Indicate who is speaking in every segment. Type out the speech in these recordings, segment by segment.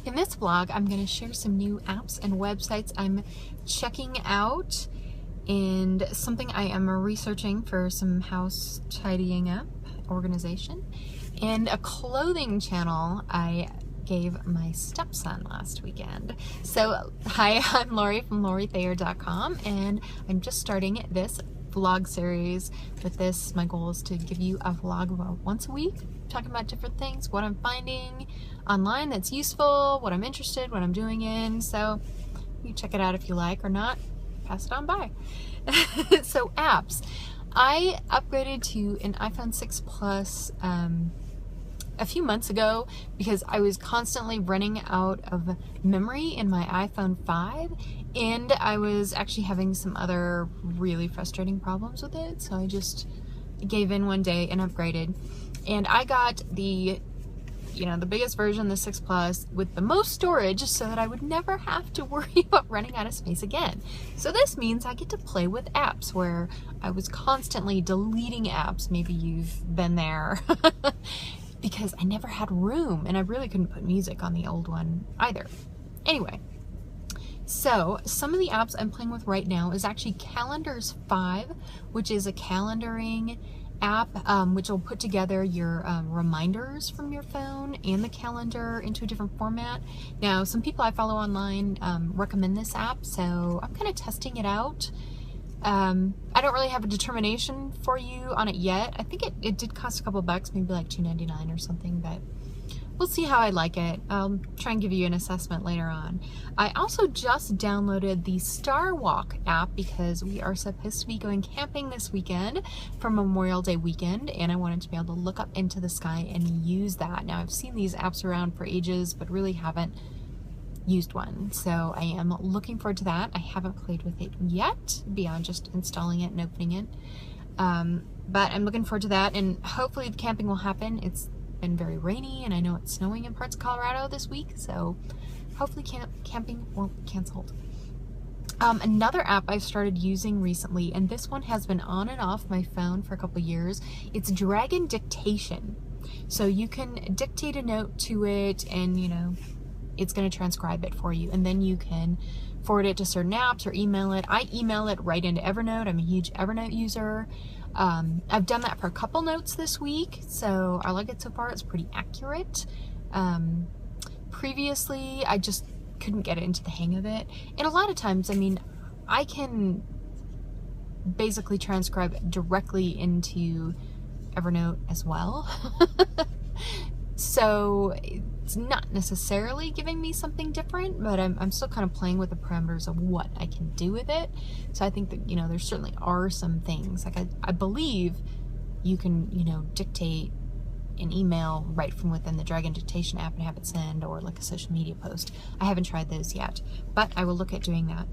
Speaker 1: In this vlog, I'm going to share some new apps and websites I'm checking out and something I am researching for some house tidying up organization, and a clothing channel I gave my stepson last weekend. So hi, I'm Lori from LoriThayer.com, and I'm just starting this vlog series with this. My goal is to give you a vlog about once a week, talking about different things, what I'm finding online that's useful, what I'm interested, what I'm doing in. So you check it out if you like, or not, pass it on by. So apps. I upgraded to an iPhone 6 Plus a few months ago because I was constantly running out of memory in my iPhone 5, and I was actually having some other really frustrating problems with it, so I just gave in one day and upgraded. And I got the biggest version, the 6 Plus, with the most storage, so that I would never have to worry about running out of space again. So this means I get to play with apps where I was constantly deleting apps. Maybe you've been there. Because I never had room, and I really couldn't put music on the old one either. Anyway, so some of the apps I'm playing with right now is actually Calendars 5, which is a calendaring app which will put together your reminders from your phone and the calendar into a different format. Now, some people I follow online recommend this app, so I'm kind of testing it out. I don't really have a determination for you on it yet. I think it did cost a couple bucks, maybe like $2.99 or something, but we'll see how I like it. I'll try and give you an assessment later on. I also just downloaded the StarWalk app because we are supposed to be going camping this weekend for Memorial Day weekend, and I wanted to be able to look up into the sky and use that. Now, I've seen these apps around for ages, but really haven't used one, so I am looking forward to that. I haven't played with it yet beyond just installing it and opening it, but I'm looking forward to that, and hopefully the camping will happen. It's been very rainy, and I know it's snowing in parts of Colorado this week, so hopefully camping won't be canceled. Another app I've started using recently, and this one has been on and off my phone for a couple years, it's Dictation. So you can dictate a note to it, and it's going to transcribe it for you, and then you can forward it to certain apps or email it. I email it right into Evernote. I'm a huge Evernote user. I've done that for a couple notes this week, so I like it so far. It's pretty accurate. Previously, I just couldn't get into the hang of it, and a lot of times, I can basically transcribe directly into Evernote as well. So it's not necessarily giving me something different, but I'm still kind of playing with the parameters of what I can do with it. So I think that, there certainly are some things. Like I believe you can, dictate an email right from within the Dictation app and have it send, or like a social media post. I haven't tried those yet, but I will look at doing that.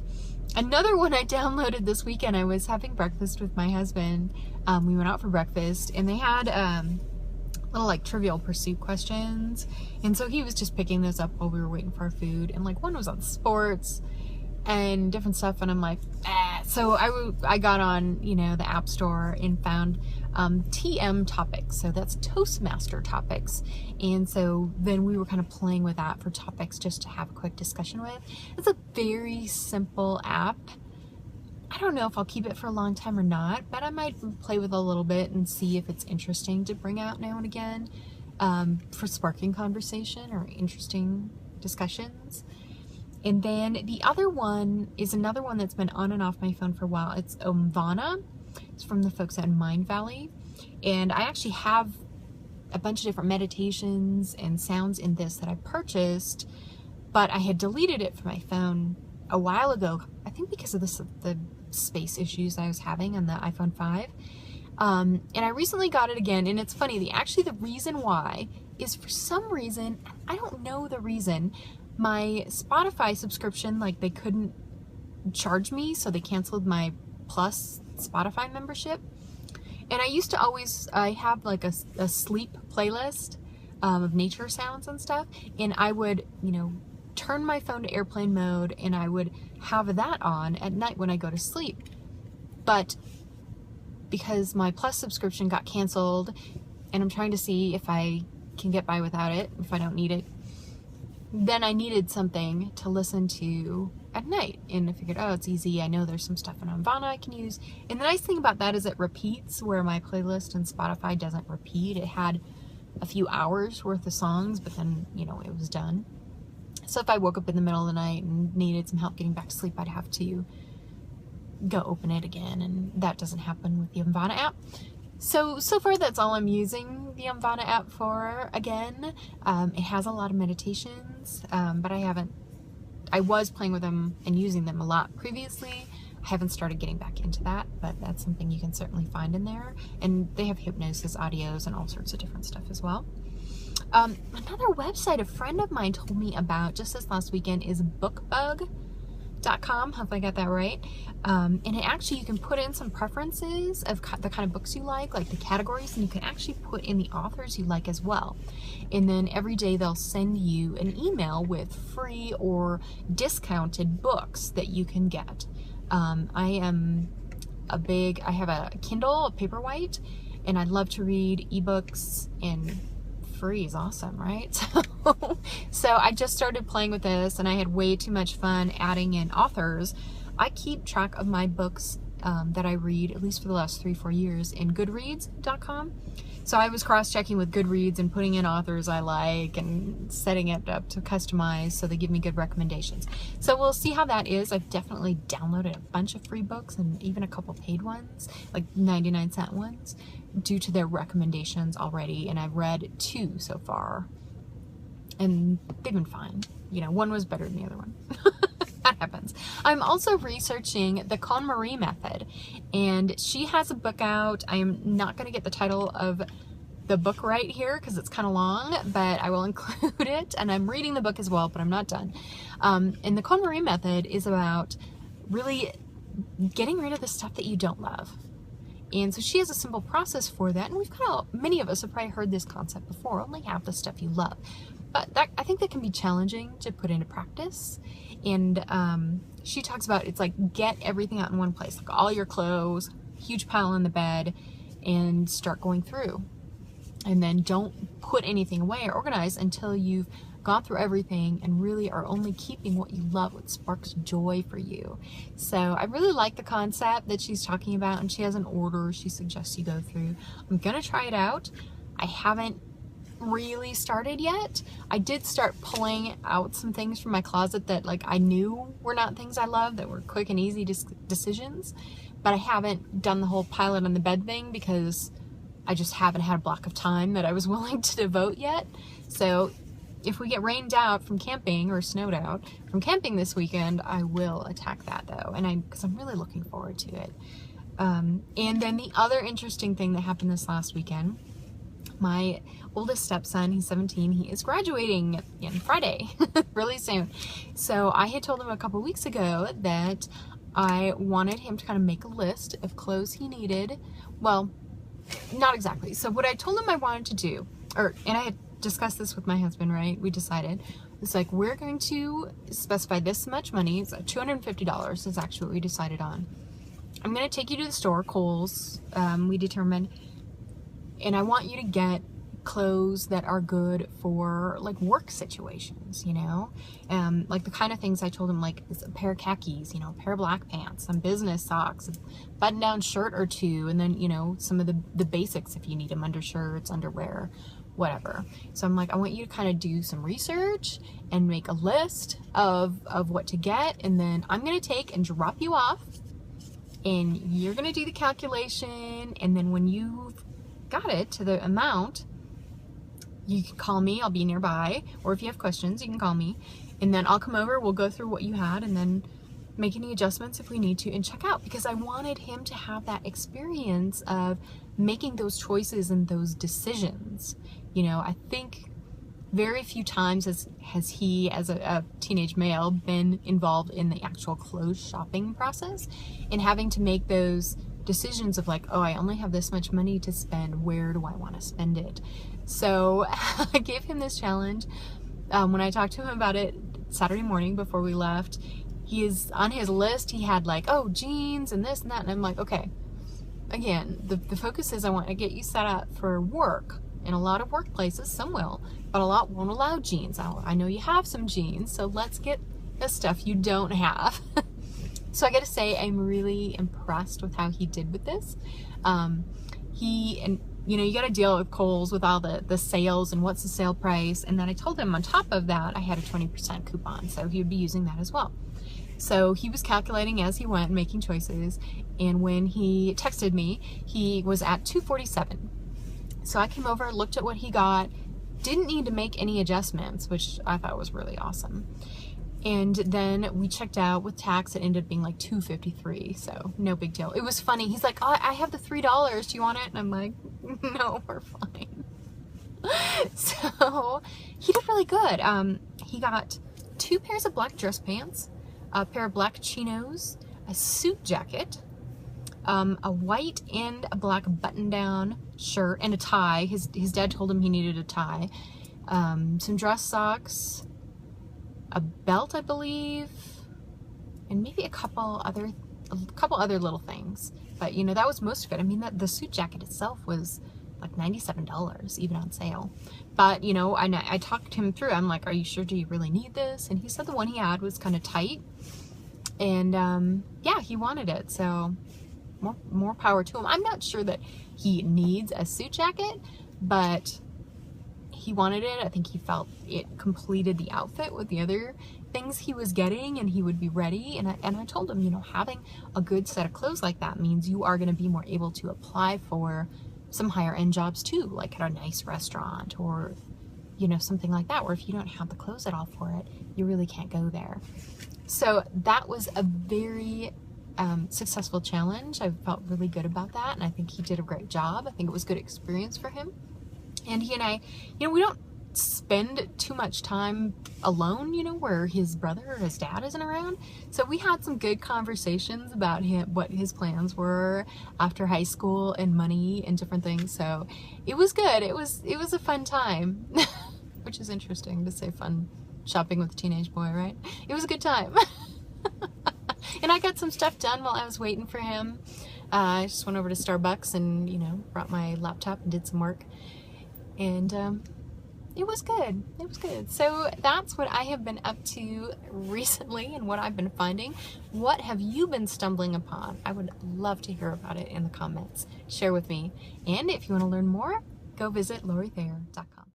Speaker 1: Another one I downloaded this weekend, I was having breakfast with my husband. We went out for breakfast, and they had little like Trivial Pursuit questions, and so he was just picking those up while we were waiting for our food, and like one was on sports and different stuff, and I'm like, so I got on the App Store and found TM Topics, so that's ToastMaster Topics, and so then we were kind of playing with that for topics just to have a quick discussion with. It's a very simple app. I don't know if I'll keep it for a long time or not, but I might play with it a little bit and see if it's interesting to bring out now and again for sparking conversation or interesting discussions. And then the other one is another one that's been on and off my phone for a while. It's Omvana. It's from the folks at Mind Valley. And I actually have a bunch of different meditations and sounds in this that I purchased, but I had deleted it from my phone a while ago, I think because of the space issues I was having on the iPhone 5. And I recently got it again, and it's funny, the reason why is, for some reason, I don't know the reason, my Spotify subscription, like, they couldn't charge me, so they canceled my Plus Spotify membership. And I used to always, I have like a sleep playlist of nature sounds and stuff, and I would, turn my phone to airplane mode, and I would have that on at night when I go to sleep. But because my Plus subscription got canceled, and I'm trying to see if I can get by without it, if I don't need it, then I needed something to listen to at night, and I figured, oh, it's easy. I know there's some stuff in Omvana I can use. And the nice thing about that is it repeats, where my playlist in Spotify doesn't repeat. It had a few hours worth of songs, but then, you know, it was done. So if I woke up in the middle of the night and needed some help getting back to sleep, I'd have to go open it again, and that doesn't happen with the Omvana app. So far that's all I'm using the Omvana app for. Again, it has a lot of meditations, but I was playing with them and using them a lot previously. I haven't started getting back into that, but that's something you can certainly find in there. And they have hypnosis audios and all sorts of different stuff as well. Another website a friend of mine told me about just this last weekend is bookbug.com. Hopefully I got that right. And it actually, you can put in some preferences of the kind of books you like the categories, and you can actually put in the authors you like as well. And then every day they'll send you an email with free or discounted books that you can get. I have a Kindle, a Paperwhite, and I love to read ebooks, and free is awesome, right? So I just started playing with this, and I had way too much fun adding in authors. I keep track of my books that I read, at least for the last 3-4 years, in GoodReads.com. So I was cross-checking with GoodReads and putting in authors I like and setting it up to customize so they give me good recommendations. So we'll see how that is. I've definitely downloaded a bunch of free books and even a couple paid ones, like 99-cent ones, due to their recommendations already, and I've read 2 so far, and they've been fine. You know, one was better than the other one. That happens. I'm also researching the KonMarie method, and she has a book out. I am not going to get the title of the book right here because it's kind of long, but I will include it, and I'm reading the book as well, but I'm not done. And the KonMarie method is about really getting rid of the stuff that you don't love. And so she has a simple process for that, and many of us have probably heard this concept before, only have the stuff you love. But I think that can be challenging to put into practice. And she talks about, it's like, get everything out in one place, like all your clothes, huge pile in the bed, and start going through. And then don't put anything away or organize until you've gone through everything and really are only keeping what you love, what sparks joy for you. So I really like the concept that she's talking about, and she has an order she suggests you go through. I'm gonna try it out. I haven't really started yet. I did start pulling out some things from my closet that I knew were not things I love, that were quick and easy decisions, but I haven't done the whole pile it on the bed thing because I just haven't had a block of time that I was willing to devote yet. So if we get rained out from camping or snowed out from camping this weekend, I will attack that though, and because I'm really looking forward to it. And then the other interesting thing that happened this last weekend, my oldest stepson, he's 17, he is graduating on Friday, really soon. So I had told him a couple weeks ago that I wanted him to kind of make a list of clothes he needed. Well, not exactly. So what I told him I wanted to do, and I had discussed this with my husband, right? We decided, it's like, we're going to specify this much money. It's $250 is actually what we decided on. I'm going to take you to the store, Kohl's, we determined, and I want you to get clothes that are good for work situations, you know, like the kind of things I told him, like a pair of khakis, you know, a pair of black pants, some business socks, a button-down shirt or 2, and then, you know, some of the basics if you need them, undershirts, underwear, whatever. So I'm like, I want you to kind of do some research and make a list of what to get, and then I'm going to take and drop you off, and you're going to do the calculation, and then when you've got it to the amount, you can call me, I'll be nearby, or if you have questions, you can call me, and then I'll come over, we'll go through what you had, and then make any adjustments if we need to, and check out, because I wanted him to have that experience of making those choices and those decisions. You know, I think very few times has he, as a teenage male, been involved in the actual clothes shopping process and having to make those decisions of like, oh, I only have this much money to spend, where do I want to spend it? So I gave him this challenge. When I talked to him about it Saturday morning before we left, he is on his list, he had like, oh, jeans and this and that, and I'm like, okay, again, the focus is I want to get you set up for work, In a lot of workplaces, some will, but a lot won't allow jeans. I know you have some jeans, so let's get the stuff you don't have. So I gotta say, I'm really impressed with how he did with this. You gotta deal with Kohl's with all the sales and what's the sale price. And then I told him on top of that, I had a 20% coupon, so he would be using that as well. So he was calculating as he went, making choices. And when he texted me, he was at $247. So I came over, looked at what he got, didn't need to make any adjustments, which I thought was really awesome. And then we checked out with tax. It ended up being like $253, so no big deal. It was funny. He's like, oh, I have the $3. Do you want it? And I'm like, no, we're fine. So he did really good. He got 2 pairs of black dress pants, a pair of black chinos, a suit jacket, a white and a black button-down shirt, and a tie. His dad told him he needed a tie. Some dress socks, a belt, I believe, and maybe a couple other little things. But you know, that was most of it. I mean, the suit jacket itself was like $97, even on sale. But you know, I talked him through. I'm like, are you sure? Do you really need this? And he said the one he had was kind of tight, and yeah, he wanted it. So more power to him. I'm not sure that he needs a suit jacket, but he wanted it. I think he felt it completed the outfit with the other things he was getting, and he would be ready. And I told him, you know, having a good set of clothes like that means you are going to be more able to apply for some higher end jobs too, like at a nice restaurant or, you know, something like that, where if you don't have the clothes at all for it, you really can't go there. So that was a very successful challenge. I felt really good about that, and I think he did a great job. I think it was a good experience for him. And he and I, you know, we don't spend too much time alone, you know, where his brother or his dad isn't around. So we had some good conversations about what his plans were after high school and money and different things. So it was good. It was a fun time, which is interesting to say fun shopping with a teenage boy, right? It was a good time. And I got some stuff done while I was waiting for him. I just went over to Starbucks and, you know, brought my laptop and did some work. And it was good. It was good. So that's what I have been up to recently and what I've been finding. What have you been stumbling upon? I would love to hear about it in the comments. Share with me. And if you want to learn more, go visit LoriThayer.com.